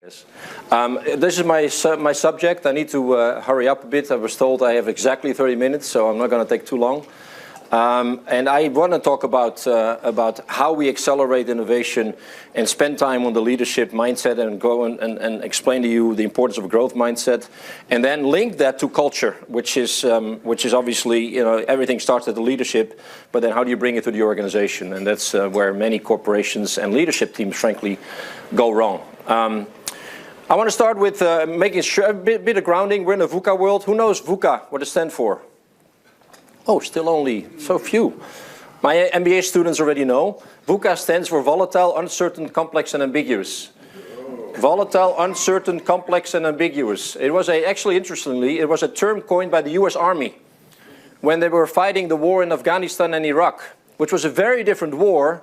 Yes. This is my subject. I need to hurry up a bit. I was told I have exactly 30 minutes, so I'm not going to take too long. And I want to talk about how we accelerate innovation and spend time on the leadership mindset and go and explain to you the importance of a growth mindset, and then link that to culture, which is obviously, everything starts at the leadership, but then how do you bring it to the organization? And that's where many corporations and leadership teams, frankly, go wrong. I want to start with making sure a bit of grounding. We're in a VUCA world. Who knows VUCA, what it stands for? Oh, still only so few. My MBA students already know. VUCA stands for volatile, uncertain, complex, and ambiguous. Volatile, uncertain, complex, and ambiguous. It was actually, interestingly, it was a term coined by the US Army when they were fighting the war in Afghanistan and Iraq, which was a very different war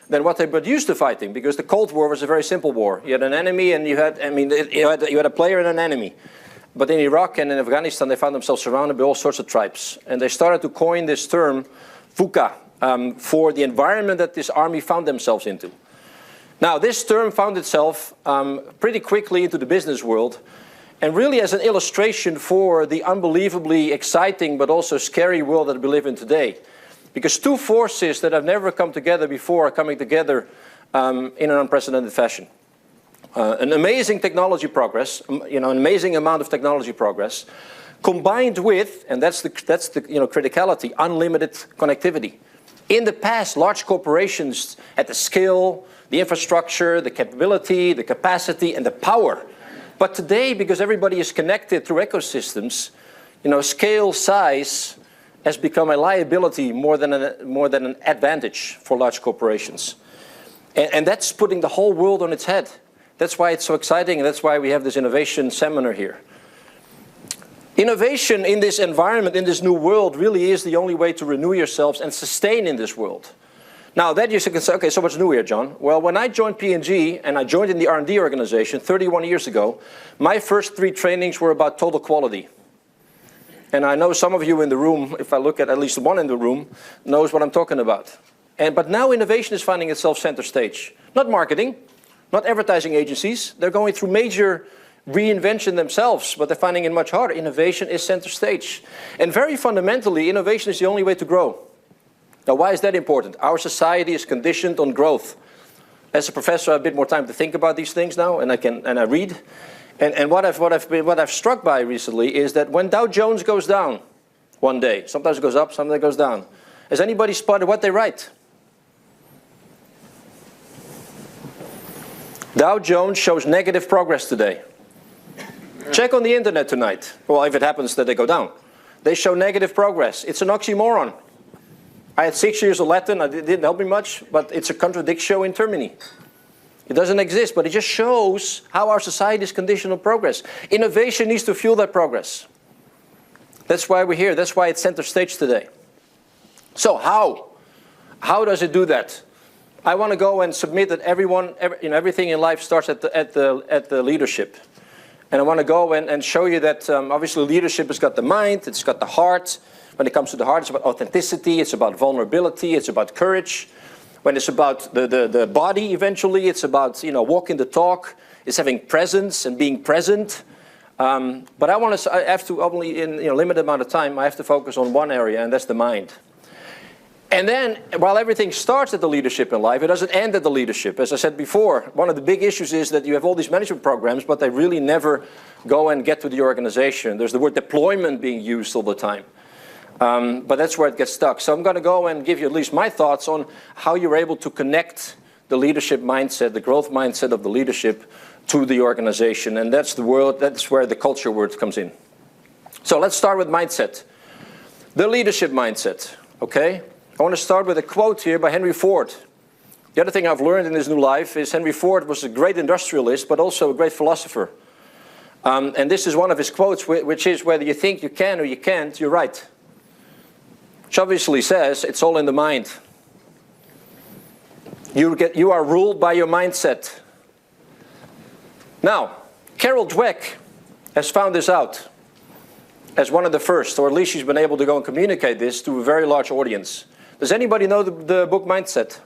than what they were used to fighting, because the Cold War was a very simple war. You had an enemy and you had a player and an enemy. But in Iraq and in Afghanistan, they found themselves surrounded by all sorts of tribes. And they started to coin this term, VUCA, for the environment that this army found themselves into. Now, this term found itself pretty quickly into the business world, and really as an illustration for the unbelievably exciting but also scary world that we live in today. Because two forces that have never come together before are coming together in an unprecedented fashion. An amazing technology progress, an amazing amount of technology progress, combined with, and that's the criticality, unlimited connectivity. In the past, large corporations had the skill, the infrastructure, the capability, the capacity, and the power. But today, because everybody is connected through ecosystems, scale, size has become a liability more than an advantage for large corporations. And that's putting the whole world on its head. That's why it's so exciting, and that's why we have this innovation seminar here. Innovation in this environment, in this new world, really is the only way to renew yourselves and sustain in this world. Now, that you can say, okay, so what's new here, John? Well, when I joined P&G, and I joined in the R&D organization 31 years ago, my first 3 trainings were about total quality. And I know some of you in the room, if I look at least one in the room, knows what I'm talking about. But now innovation is finding itself center stage. Not marketing, not advertising agencies. They're going through major reinvention themselves, but they're finding it much harder. Innovation is center stage. And very fundamentally, innovation is the only way to grow. Now, why is that important? Our society is conditioned on growth. As a professor, I have a bit more time to think about these things now, and I read. And what I've struck by recently is that when Dow Jones goes down one day, sometimes it goes up, sometimes it goes down. Has anybody spotted what they write? Dow Jones shows negative progress today. Check on the internet tonight. Well, if it happens that they go down. They show negative progress. It's an oxymoron. I had 6 years of Latin. It didn't help me much, but it's a contradictio in termini. It doesn't exist, but it just shows how our society is conditioned on progress. Innovation needs to fuel that progress. That's why we're here. That's why it's center stage today. So how? How does it do that? I want to go and submit that everything in life starts at the leadership. And I want to go and show you that obviously leadership has got the mind, it's got the heart. When it comes to the heart, it's about authenticity, it's about vulnerability, it's about courage. When it's about the body, eventually, it's about walking the talk. It's having presence and being present. But I have to only in limited amount of time. I have to focus on one area, and that's the mind. And then, while everything starts at the leadership in life, it doesn't end at the leadership. As I said before, one of the big issues is that you have all these management programs, but they really never go and get to the organization. There's the word deployment being used all the time. But that's where it gets stuck. So I'm going to go and give you at least my thoughts on how you're able to connect the leadership mindset, the growth mindset of the leadership to the organization. And that's where the culture word comes in. So let's start with mindset. The leadership mindset, okay? I want to start with a quote here by Henry Ford. The other thing I've learned in this new life is Henry Ford was a great industrialist, but also a great philosopher. And this is one of his quotes, which is, whether you think you can or you can't, you're right. Which obviously says it's all in the mind. You are ruled by your mindset. Now, Carol Dweck has found this out as one of the first, or at least she's been able to go and communicate this to a very large audience. Does anybody know the book Mindset?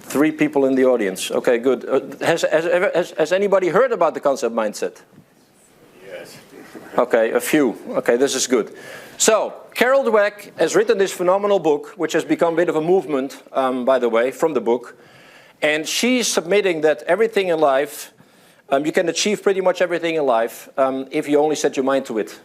3 people in the audience. Okay, good. Has anybody heard about the concept mindset? Yes. Okay, a few. Okay, this is good. So, Carol Dweck has written this phenomenal book, which has become a bit of a movement, by the way, from the book. And she's submitting that everything in life, you can achieve pretty much everything in life if you only set your mind to it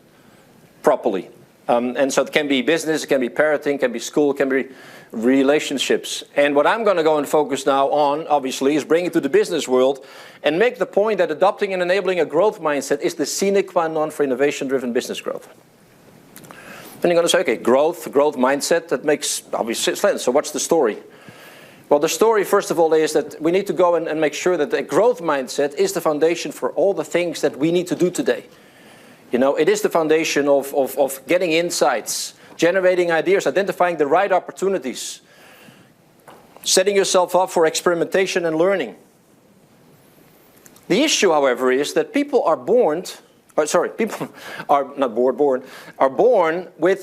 properly. And so it can be business, it can be parenting, it can be school, it can be relationships. And what I'm going to go and focus now on, obviously, is bring it to the business world and make the point that adopting and enabling a growth mindset is the sine qua non for innovation-driven business growth. Then you're going to say, okay, growth mindset, that makes obviously sense. So what's the story? Well, the story, first of all, is that we need to go and make sure that the growth mindset is the foundation for all the things that we need to do today. You know, it is the foundation of getting insights, generating ideas, identifying the right opportunities, setting yourself up for experimentation and learning. The issue, however, is that people are born with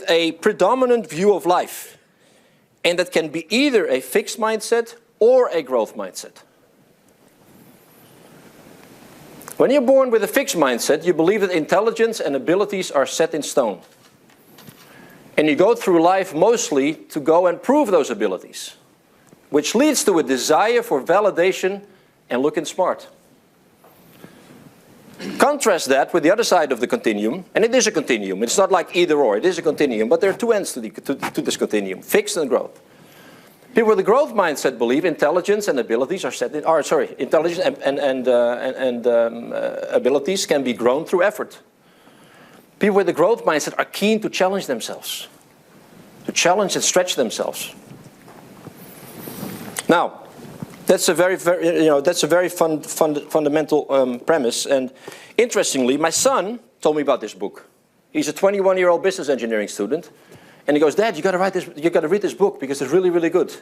a predominant view of life. And that can be either a fixed mindset or a growth mindset. When you're born with a fixed mindset, you believe that intelligence and abilities are set in stone. And you go through life mostly to go and prove those abilities, which leads to a desire for validation and looking smart. Contrast that with the other side of the continuum, and it is a continuum. It's not like either or, it is a continuum, but there are 2 ends to this continuum, fixed and growth. People with a growth mindset believe intelligence and abilities are set in, intelligence and abilities can be grown through effort. People with a growth mindset are keen to challenge themselves, to challenge and stretch themselves. Now, that's a very fundamental premise. And interestingly, my son told me about this book. He's a 21-year-old business engineering student, and he goes, "Dad, you got to read this book because it's really, really good."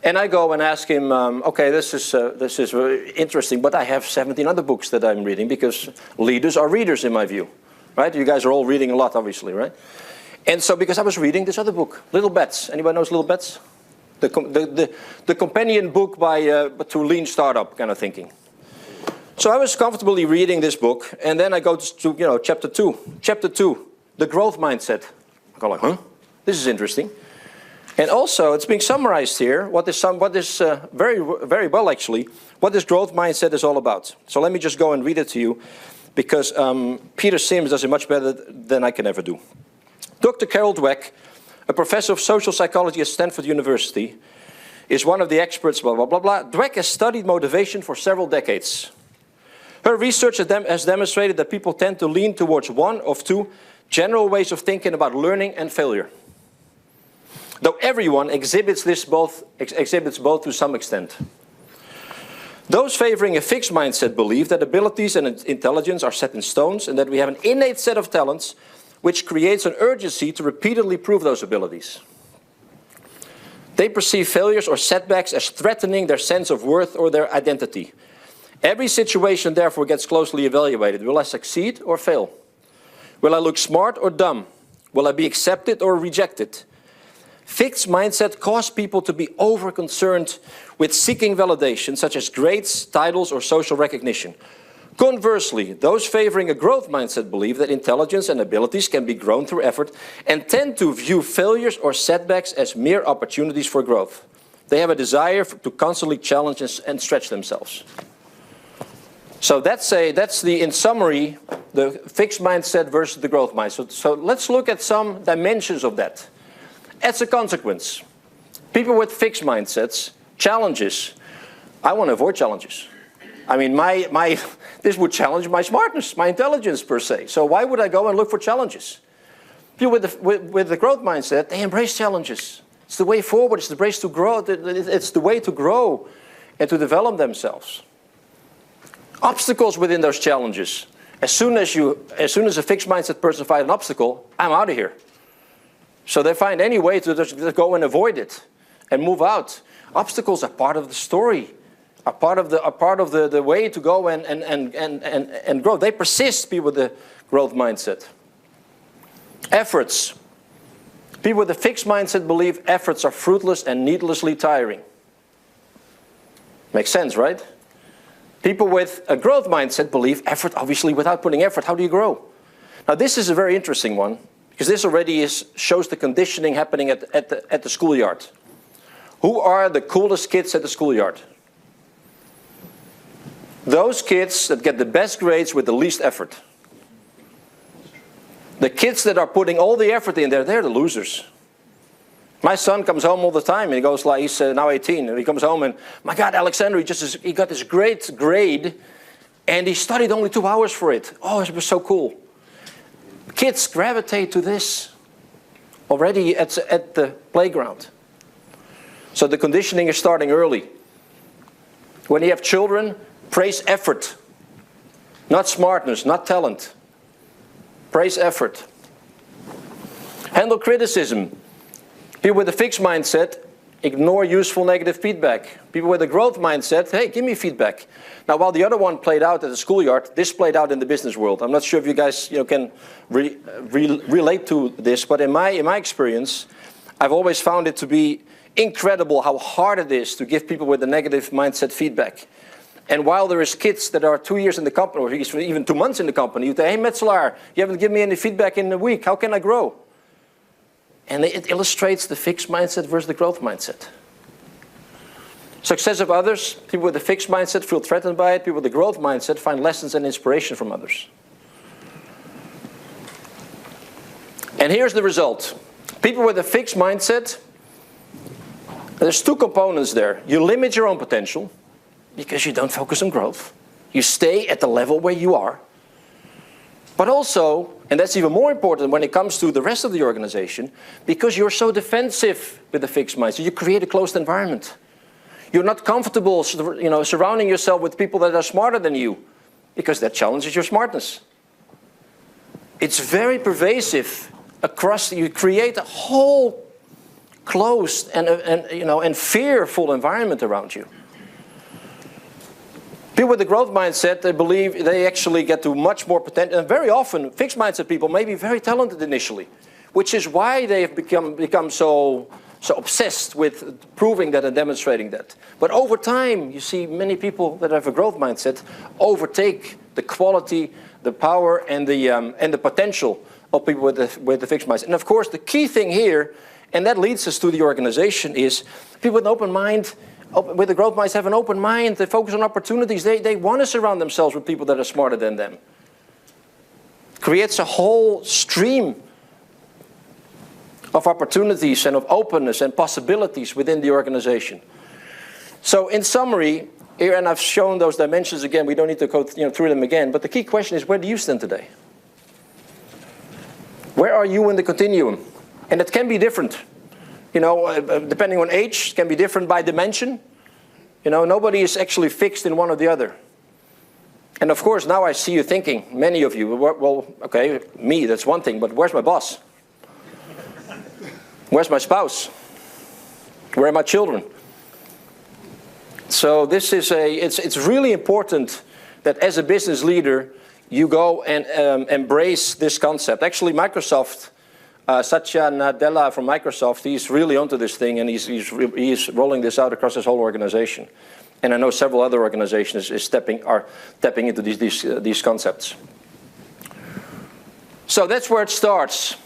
And I go and ask him, "Okay, this is very interesting, but I have 17 other books that I'm reading because leaders are readers in my view, right? You guys are all reading a lot, obviously, right?" And so, because I was reading this other book, Little Bets. Anybody knows Little Bets? The companion book to Lean Startup kind of thinking. So I was comfortably reading this book, and then I go to chapter 2. Chapter 2, the growth mindset. I go like, huh? This is interesting. And also, it's being summarized here. What is very, very well actually, what this growth mindset is all about. So let me just go and read it to you, because Peter Sims does it much better than I can ever do. Dr. Carol Dweck, a professor of social psychology at Stanford University, is one of the experts, blah, blah, blah, blah. Dweck has studied motivation for several decades. Her research has demonstrated that people tend to lean towards one of 2 general ways of thinking about learning and failure. Though everyone exhibits both to some extent. Those favoring a fixed mindset believe that abilities and intelligence are set in stones and that we have an innate set of talents which creates an urgency to repeatedly prove those abilities. They perceive failures or setbacks as threatening their sense of worth or their identity. Every situation, therefore, gets closely evaluated. Will I succeed or fail? Will I look smart or dumb? Will I be accepted or rejected? Fixed mindset cause people to be over-concerned with seeking validation, such as grades, titles, or social recognition. Conversely, those favoring a growth mindset believe that intelligence and abilities can be grown through effort and tend to view failures or setbacks as mere opportunities for growth. They have a desire to constantly challenge and stretch themselves. So that's in summary, the fixed mindset versus the growth mindset. So let's look at some dimensions of that. As a consequence, people with fixed mindsets, challenges, I want to avoid challenges. I mean, this would challenge my smartness, my intelligence per se. So why would I go and look for challenges? People with the growth mindset, they embrace challenges. It's the way forward. It's the way to grow. It's the way to grow and to develop themselves. Obstacles within those challenges. As soon as a fixed mindset person finds an obstacle, I'm out of here. So they find any way to just go and avoid it and move out. Obstacles are part of the story. Are part of the way to go and grow. They persist, people with the growth mindset. Efforts. People with a fixed mindset believe efforts are fruitless and needlessly tiring. Makes sense, right? People with a growth mindset believe effort, obviously without putting effort, how do you grow? Now this is a very interesting one, because this already shows the conditioning happening at the schoolyard. Who are the coolest kids at the schoolyard? Those kids that get the best grades with the least effort. The kids that are putting all the effort in there, they're the losers. My son comes home all the time, and he goes like, he's now 18, and he comes home and, my God, Alexander, he got this great grade, and he studied only 2 hours for it. Oh, it was so cool. Kids gravitate to this already at the playground. So the conditioning is starting early. When you have children, praise effort, not smartness, not talent. Praise effort. Handle criticism. People with a fixed mindset ignore useful negative feedback. People with a growth mindset, hey, give me feedback. Now, while the other one played out at the schoolyard, this played out in the business world. I'm not sure if you guys can relate to this, but in my experience, I've always found it to be incredible how hard it is to give people with a negative mindset feedback. And while there is kids that are 2 years in the company, or even 2 months in the company, you say, hey, Metzelaar, you haven't given me any feedback in a week. How can I grow? And it illustrates the fixed mindset versus the growth mindset. Success of others, people with a fixed mindset feel threatened by it. People with a growth mindset find lessons and inspiration from others. And here's the result. People with a fixed mindset, there's 2 components there. You limit your own potential because you don't focus on growth. You stay at the level where you are. But also, and that's even more important when it comes to the rest of the organization, because you're so defensive with a fixed mindset, you create a closed environment. You're not comfortable, surrounding yourself with people that are smarter than you, because that challenges your smartness. It's very pervasive across. You create a whole closed and fearful environment around you. People with a growth mindset, they believe they actually get to much more potential. And very often, fixed mindset people may be very talented initially, which is why they have become so obsessed with proving that and demonstrating that. But over time, you see many people that have a growth mindset overtake the quality, the power, and the potential of people with the fixed mindset. And of course, the key thing here, and that leads us to the organization, is people with an open mind. With the growth mindset, have an open mind. They focus on opportunities. They want to surround themselves with people that are smarter than them. Creates a whole stream of opportunities and of openness and possibilities within the organization. So in summary, here, and I've shown those dimensions again, we don't need to go through them again, but the key question is, where do you stand today? Where are you in the continuum? And it can be different. Depending on age, it can be different by dimension. Nobody is actually fixed in one or the other. And of course, now I see you thinking, many of you, well, okay, me, that's one thing, but where's my boss? Where's my spouse? Where are my children? So this is it's really important that as a business leader, you go and embrace this concept. Actually, Microsoft, Satya Nadella from Microsoft, he's really onto this thing, and he's rolling this out across his whole organization. And I know several other organizations are tapping into these concepts. So that's where it starts.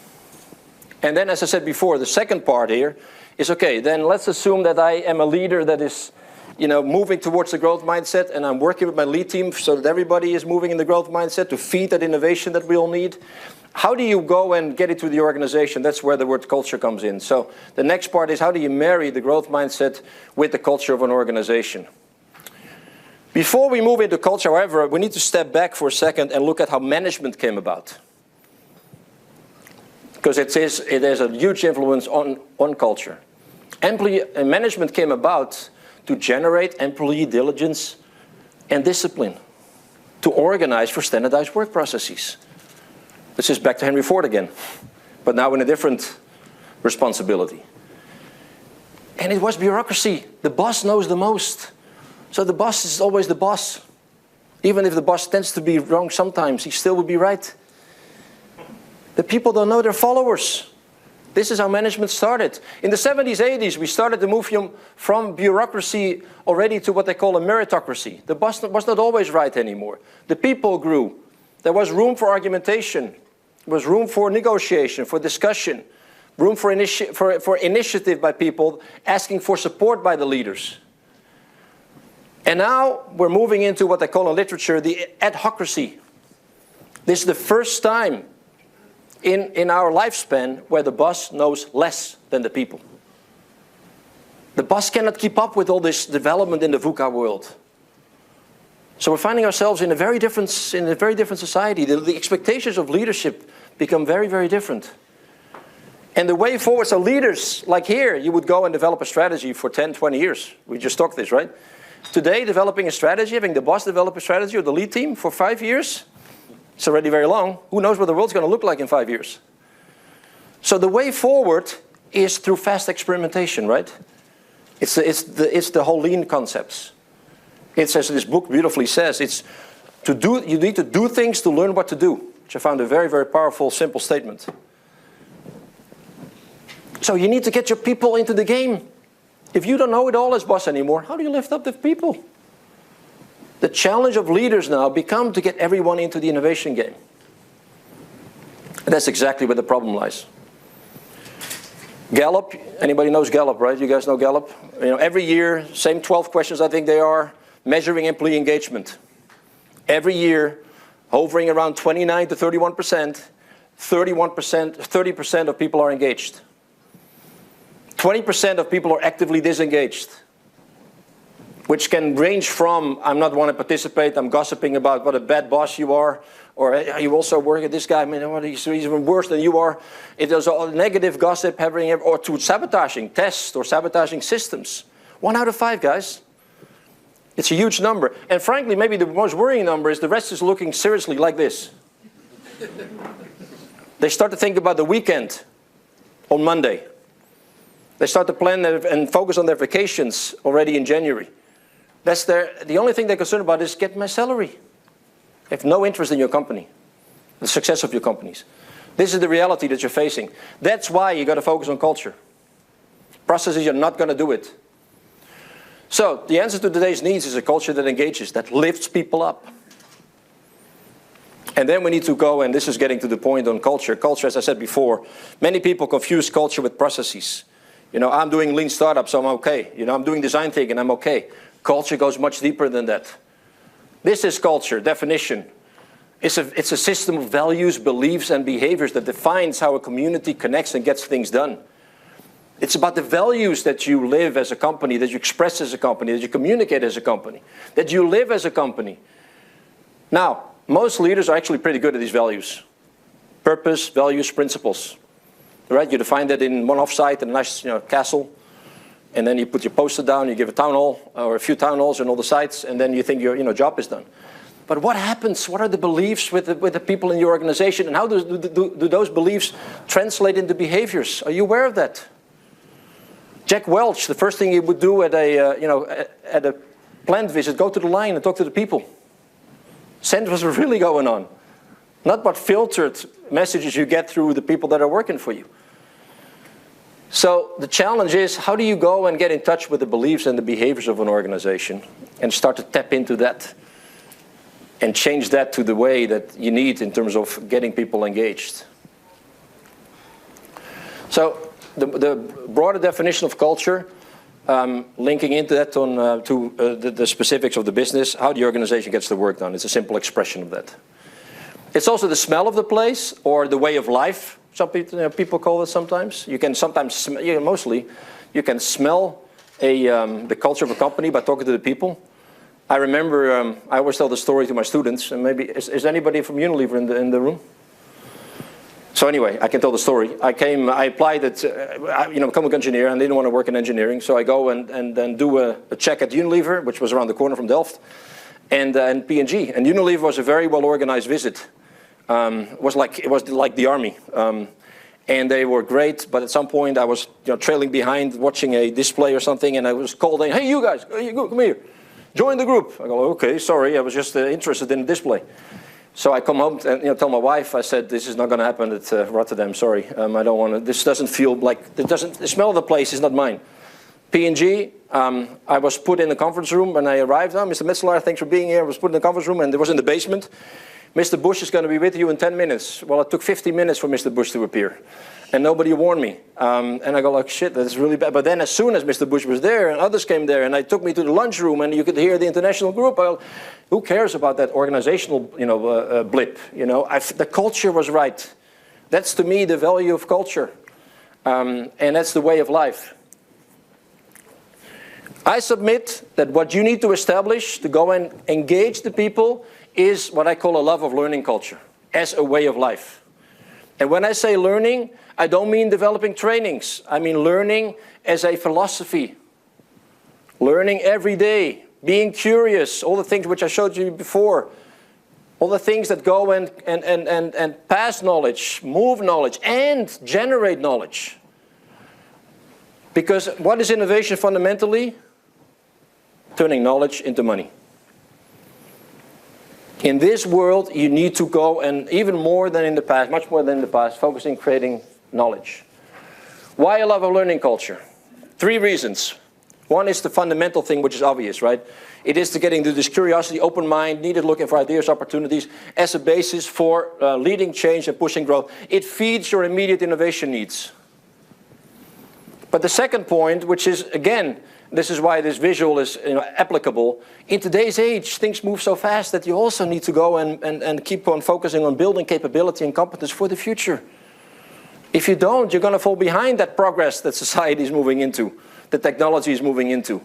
And then, as I said before, the second part here is, okay, then let's assume that I am a leader that is moving towards the growth mindset, and I'm working with my lead team so that everybody is moving in the growth mindset to feed that innovation that we all need. How do you go and get it to the organization? That's where the word culture comes in. So the next part is, how do you marry the growth mindset with the culture of an organization? Before we move into culture, however, we need to step back for a second and look at how management came about. Because it has a huge influence on culture. Management came about to generate employee diligence and discipline, to organize for standardized work processes. This is back to Henry Ford again, but now in a different responsibility. And it was bureaucracy. The boss knows the most. So the boss is always the boss. Even if the boss tends to be wrong sometimes, he still will be right. The people don't know their followers. This is how management started. In the 70s, 80s, we started to move from bureaucracy already to what they call a meritocracy. The boss was not always right anymore. The people grew. There was room for argumentation. There was room for negotiation, for discussion, room for initiative by people, asking for support by the leaders. And now we're moving into what they call in literature the adhocracy. This is the first time in our lifespan where the boss knows less than the people. The boss cannot keep up with all this development in the VUCA world. So we're finding ourselves in a very different society. The expectations of leadership become very, very different. And the way forward, so leaders, like here, you would go and develop a strategy for 10, 20 years. We just talked this, right? Today, developing a strategy, having the boss develop a strategy or the lead team for 5 years, it's already very long. Who knows what the world's going to look like in 5 years? So the way forward is through fast experimentation, right? It's the whole lean concepts. It's, as this book beautifully says, you need to do things to learn what to do, which I found a very, very powerful, simple statement. So you need to get your people into the game. If you don't know it all as boss anymore, how do you lift up the people? The challenge of leaders now become to get everyone into the innovation game. And that's exactly where the problem lies. Gallup, anybody knows Gallup, right? You guys know Gallup? You know, every year, same 12 questions I think they are, measuring employee engagement. Every year, hovering around 29 to 31%, 30% of people are engaged. 20% of people are actively disengaged, which can range from, I'm not want to participate, I'm gossiping about what a bad boss you are, or you also work at this guy, man, he's even worse than you are. It is a negative gossip happening, or to sabotaging tests or sabotaging systems. 1 out of 5, guys. It's a huge number. And frankly, maybe the most worrying number is the rest is looking seriously like this. They start to think about the weekend on Monday. They start to plan and focus on their vacations already in January. The only thing they're concerned about is get my salary. They have no interest in your company, the success of your companies. This is the reality that you're facing. That's why you got to focus on culture. Processes, you're not going to do it. So the answer to today's needs is a culture that engages, that lifts people up. And then we need to go, and this is getting to the point on culture. Culture, as I said before, many people confuse culture with processes. You know, I'm doing lean startup, so I'm okay. You know, I'm doing design thinking, I'm okay. Culture goes much deeper than that. This is culture, definition. It's a system of values, beliefs, and behaviors that defines how a community connects and gets things done. It's about the values that you live as a company, that you express as a company, that you communicate as a company, that you live as a company. Now, most leaders are actually pretty good at these values. Purpose, values, principles. Right? You define that in one offsite in a nice castle. And then you put your poster down, you give a town hall, or a few town halls in all the sites, and then you think your job is done. But what happens? What are the beliefs with the people in your organization, and how do those beliefs translate into behaviors? Are you aware of that? Jack Welch, the first thing he would do at a plant visit, go to the line and talk to the people. Sense what's really going on. Not what filtered messages you get through the people that are working for you. So the challenge is, how do you go and get in touch with the beliefs and the behaviors of an organization and start to tap into that and change that to the way that you need in terms of getting people engaged? So the broader definition of culture, linking into that to the specifics of the business, how the organization gets the work done. It's a simple expression of that. It's also the smell of the place or the way of life. Some people call it sometimes. You can sometimes, mostly, you can smell the culture of a company by talking to the people. I remember, I always tell the story to my students, and maybe, is anybody from Unilever in the room? So anyway, I can tell the story. I applied at, become an engineer, and I didn't want to work in engineering, so I go and then do a check at Unilever, which was around the corner from Delft, and P&G. And Unilever was a very well-organized visit. It was like the army, and they were great. But at some point, I was trailing behind, watching a display or something, and I was called in. Hey, you guys, come here, join the group. I go, okay, sorry, I was just interested in the display. So I come home and tell my wife, I said, this is not going to happen at Rotterdam, sorry. I don't want to, this doesn't feel like, the smell of the place is not mine. P&G, I was put in the conference room when I arrived. Mr. Metzelaar, thanks for being here. I was put in the conference room and it was in the basement. Mr. Bush is going to be with you in 10 minutes. Well, it took 50 minutes for Mr. Bush to appear. And nobody warned me. And I go like, shit, that's really bad. But then as soon as Mr. Bush was there and others came there and they took me to the lunchroom and you could hear the international group, who cares about that organizational blip? The culture was right. That's to me the value of culture. And that's the way of life. I submit that what you need to establish to go and engage the people is what I call a love of learning culture as a way of life. And when I say learning, I don't mean developing trainings. I mean learning as a philosophy. Learning every day, being curious, all the things which I showed you before. All the things that go and pass knowledge, move knowledge, and generate knowledge. Because what is innovation fundamentally? Turning knowledge into money. In this world, you need to go and even more than in the past, much more than in the past, focusing on creating knowledge. Why I love a learning culture? 3 reasons. One is the fundamental thing, which is obvious, right? It is to get into this curiosity, open mind, needed looking for ideas, opportunities as a basis for leading change and pushing growth. It feeds your immediate innovation needs. But the second point, which is, again, this is why this visual is applicable. In today's age, things move so fast that you also need to go and keep on focusing on building capability and competence for the future. If you don't, you're going to fall behind that progress that society is moving into, that technology is moving into.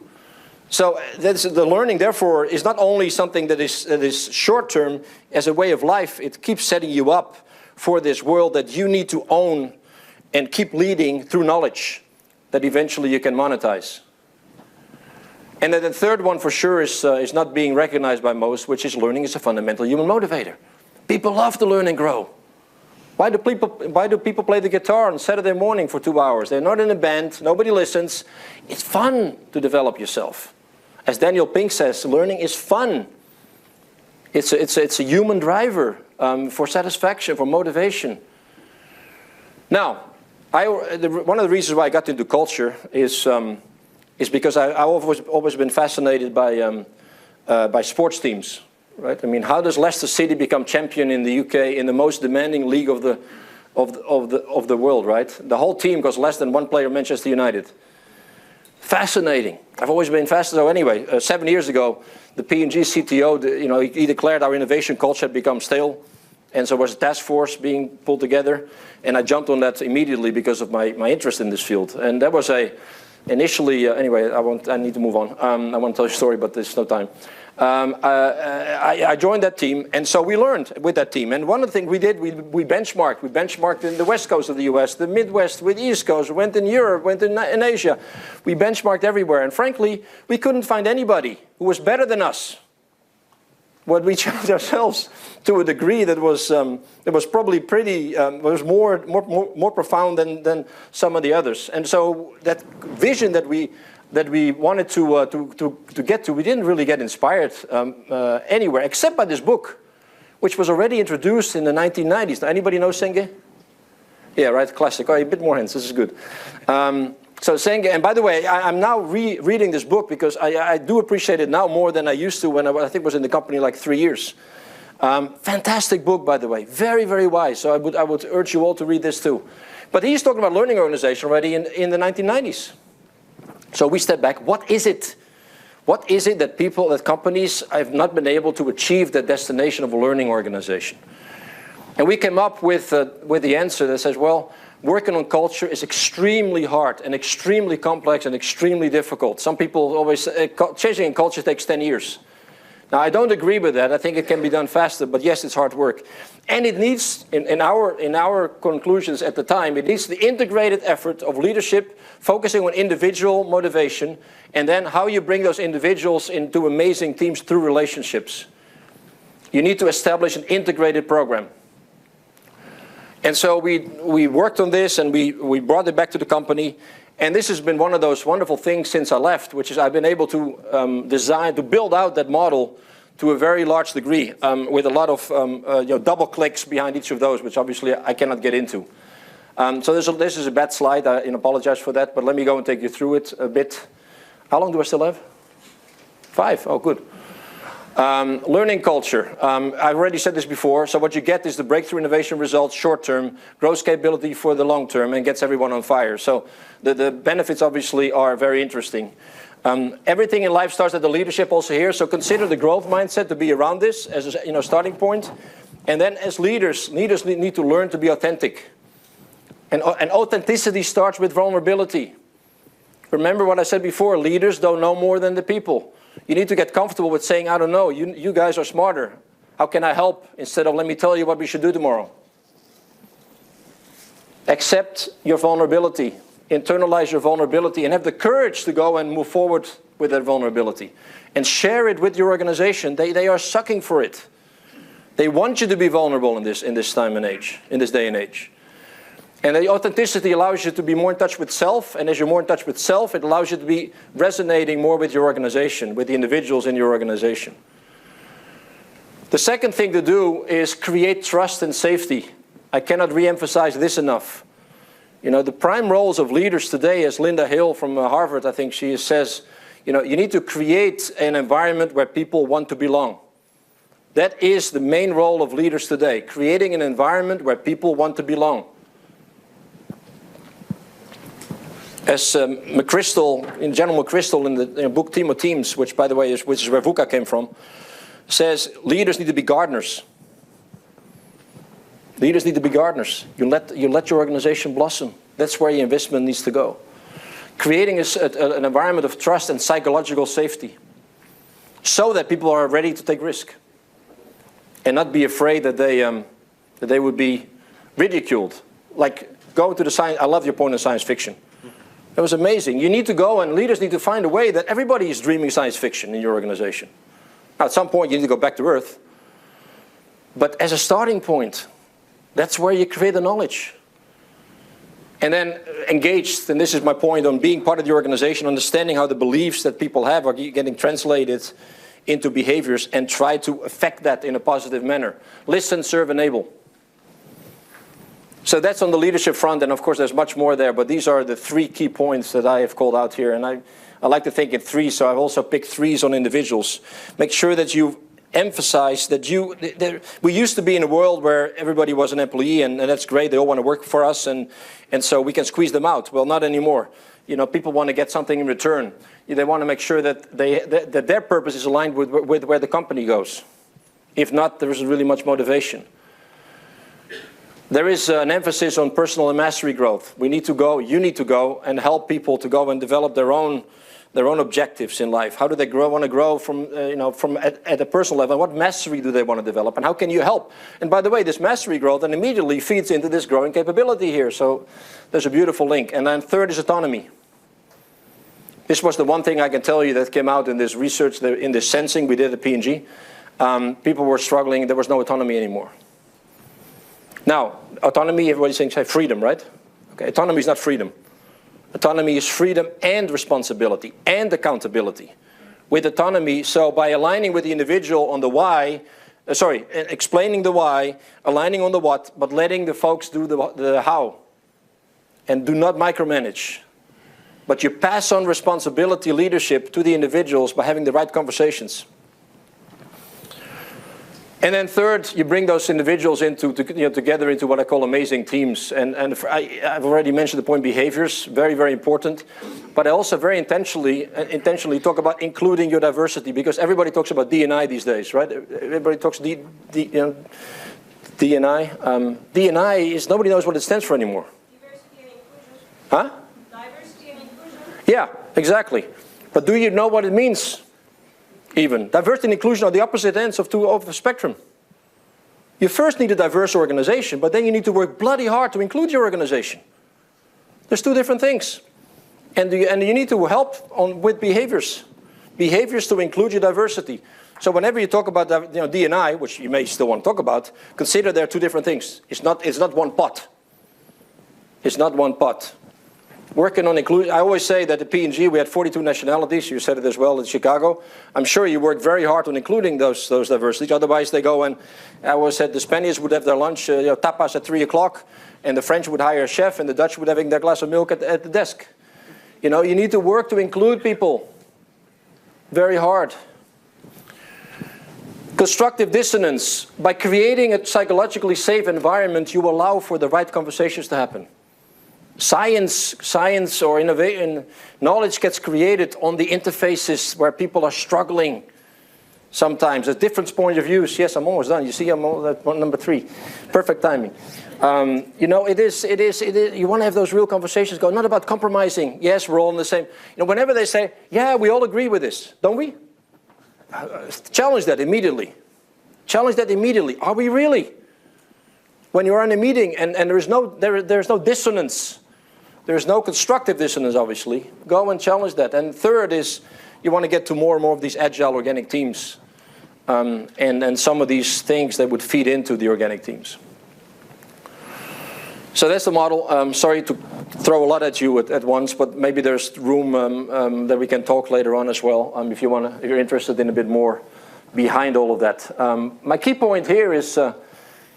So the learning, therefore, is not only something that is short-term as a way of life. It keeps setting you up for this world that you need to own and keep leading through knowledge that eventually you can monetize. And then the third one for sure is not being recognized by most, which is learning is a fundamental human motivator. People love to learn and grow. Why do people play the guitar on Saturday morning for 2 hours? They're not in a band, nobody listens. It's fun to develop yourself. As Daniel Pink says, learning is fun. It's a human driver for satisfaction, for motivation. Now, one of the reasons why I got into culture is because I've always been fascinated by sports teams, right? I mean, how does Leicester City become champion in the UK in the most demanding league of the world, right? The whole team costs less than one player, Manchester United. Fascinating. I've always been fascinated. So anyway, 7 years ago, the P&G CTO, he declared our innovation culture had become stale, and so there was a task force being pulled together, and I jumped on that immediately because of my interest in this field, and that was initially, anyway, I need to move on. I want to tell you a story, but there's no time. I joined that team, and so we learned with that team. And one of the things we did, we benchmarked. We benchmarked in the west coast of the US, the Midwest, with the East Coast, we went in Europe, went in Asia. We benchmarked everywhere, and frankly, we couldn't find anybody who was better than us. What we challenged ourselves to a degree that was probably pretty, was more profound than some of the others. And so that vision that we wanted to get to, we didn't really get inspired anywhere except by this book, which was already introduced in the 1990s. Now, anybody know Senge? Yeah, right, classic. Oh, a bit more hands. This is good. So Senge, and by the way, I'm now reading this book because I do appreciate it now more than I used to when I think was in the company like 3 years. Fantastic book, by the way, very, very wise. So I would urge you all to read this too. But he's talking about learning organization already in the 1990s. So we step back. What is it? What is it that companies have not been able to achieve the destination of a learning organization? And we came up with the answer that says, well, working on culture is extremely hard and extremely complex and extremely difficult. Some people always say changing culture takes 10 years. Now, I don't agree with that. I think it can be done faster, but yes, it's hard work. And it needs, in our conclusions at the time, it needs the integrated effort of leadership, focusing on individual motivation, and then how you bring those individuals into amazing teams through relationships. You need to establish an integrated program. And so we worked on this and we brought it back to the company. And this has been one of those wonderful things since I left, which is I've been able to build out that model to a very large degree, with a lot of double clicks behind each of those, which obviously I cannot get into. So this is a bad slide. I apologize for that, but let me go and take you through it a bit. How long do I still have? 5. Oh, good. Learning culture. I've already said this before. So what you get is the breakthrough innovation results short term, grows capability for the long term, and gets everyone on fire. So the benefits obviously are very interesting. Everything in life starts at the leadership also here. So consider the growth mindset to be around this as a starting point. And then as leaders need to learn to be authentic. And authenticity starts with vulnerability. Remember what I said before, leaders don't know more than the people. You need to get comfortable with saying, I don't know, you guys are smarter. How can I help? Instead of, let me tell you what we should do tomorrow. Accept your vulnerability. Internalize your vulnerability and have the courage to go and move forward with that vulnerability. And share it with your organization. They are sucking for it. They want you to be vulnerable in this time and age, in this day and age. And the authenticity allows you to be more in touch with self, and as you're more in touch with self, it allows you to be resonating more with your organization, with the individuals in your organization. The second thing to do is create trust and safety. I cannot re-emphasize this enough. You know, the prime roles of leaders today, as Linda Hill from Harvard, I think she says, you need to create an environment where people want to belong. That is the main role of leaders today, creating an environment where people want to belong. As General McChrystal in the book Team of Teams, which by the way is where VUCA came from, says leaders need to be gardeners. Leaders need to be gardeners. You let your organization blossom. That's where your investment needs to go. Creating an environment of trust and psychological safety, so that people are ready to take risk, and not be afraid that they would be ridiculed. Like go to the science. I love your point on science fiction. It was amazing. You need to go, and leaders need to find a way that everybody is dreaming science fiction in your organization. Now, at some point, you need to go back to Earth. But as a starting point, that's where you create the knowledge. And then engaged, and this is my point on being part of the organization, understanding how the beliefs that people have are getting translated into behaviors, and try to affect that in a positive manner. Listen, serve, enable. So that's on the leadership front, and of course there's much more there, but these are the 3 key points that I have called out here. And I like to think in 3, so I've also picked 3s on individuals. Make sure that you emphasize that we used to be in a world where everybody was an employee, and that's great, they all want to work for us, and so we can squeeze them out. Well, not anymore. People want to get something in return. They want to make sure that that their purpose is aligned with where the company goes. If not, there isn't really much motivation. There is an emphasis on personal and mastery growth. We need to go, you need to go, and help people to go and develop their own objectives in life. How do they want to grow from at a personal level? What mastery do they want to develop, and how can you help? And by the way, this mastery growth then immediately feeds into this growing capability here. So there's a beautiful link. And then third is autonomy. This was the one thing I can tell you that came out in this research, in this sensing we did at P&G. People were struggling. There was no autonomy anymore. Now, autonomy, everybody's saying freedom, right? Okay, autonomy is not freedom. Autonomy is freedom and responsibility and accountability. With autonomy, so by aligning with the individual on the why, explaining the why, aligning on the what, but letting the folks do the how. And do not micromanage. But you pass on responsibility, leadership to the individuals by having the right conversations. And then third, you bring those individuals together into what I call amazing teams. And I've already mentioned the point behaviors, very, very important. But I also very intentionally talk about including your diversity, because everybody talks about D&I these days, right? Everybody talks D&I. D&I is, nobody knows what it stands for anymore. Diversity and inclusion. Huh? Diversity and inclusion. Yeah, exactly. But do you know what it means? Even. Diversity and inclusion are the opposite ends of the spectrum. You first need a diverse organization, but then you need to work bloody hard to include your organization. There's 2 different things. And you need to help with behaviors. Behaviors to include your diversity. So whenever you talk about D&I, which you may still want to talk about, consider there are 2 different things. It's not one pot. It's not one pot. Working on inclusion. I always say that at P&G we had 42 nationalities. You said it as well in Chicago. I'm sure you worked very hard on including those diversities. Otherwise, they go and I always said the Spaniards would have their lunch, tapas at 3 o'clock, and the French would hire a chef, and the Dutch would having their glass of milk at the desk. You know, you need to work to include people very hard. Constructive dissonance. By creating a psychologically safe environment, you allow for the right conversations to happen. Science or innovation, knowledge gets created on the interfaces where people are struggling sometimes. At different point of views. Yes, I'm almost done. You see, I'm at number 3. Perfect timing. You know, it is, you want to have those real conversations go, not about compromising. Yes, we're all in the same. You know, whenever they say, yeah, we all agree with this, don't we? Challenge that immediately. Challenge that immediately. Are we really? When you're in a meeting and there's no dissonance, there's no constructive dissonance, obviously, go and challenge that. And third is, you want to get to more and more of these agile organic teams. And some of these things that would feed into the organic teams. So that's the model. Sorry to throw a lot at you at once, but maybe there's room that we can talk later on as well, if you're interested in a bit more behind all of that. My key point here is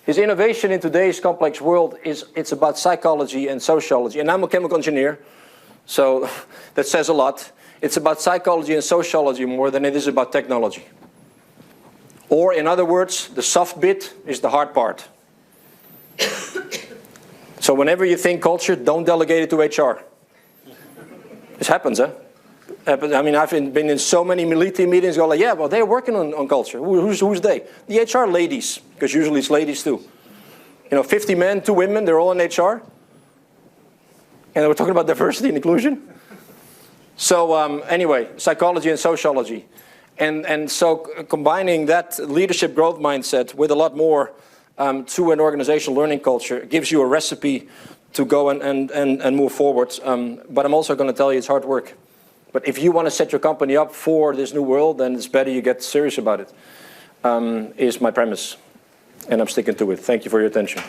innovation in today's complex world it's about psychology and sociology. And I'm a chemical engineer, so that says a lot. It's about psychology and sociology more than it is about technology. Or in other words, the soft bit is the hard part. So whenever you think culture, don't delegate it to HR. This happens, huh? I mean, I've been in so many meetings, go like, yeah, well, they're working on culture. Who's they? The HR ladies, because usually it's ladies too. You know, 50 men, 2 women, they're all in HR. And we're talking about diversity and inclusion. So anyway, psychology and sociology. And so combining that leadership growth mindset with a lot more to an organizational learning culture gives you a recipe to go and move forward. But I'm also going to tell you it's hard work. But if you want to set your company up for this new world, then it's better you get serious about it, is my premise. And I'm sticking to it. Thank you for your attention.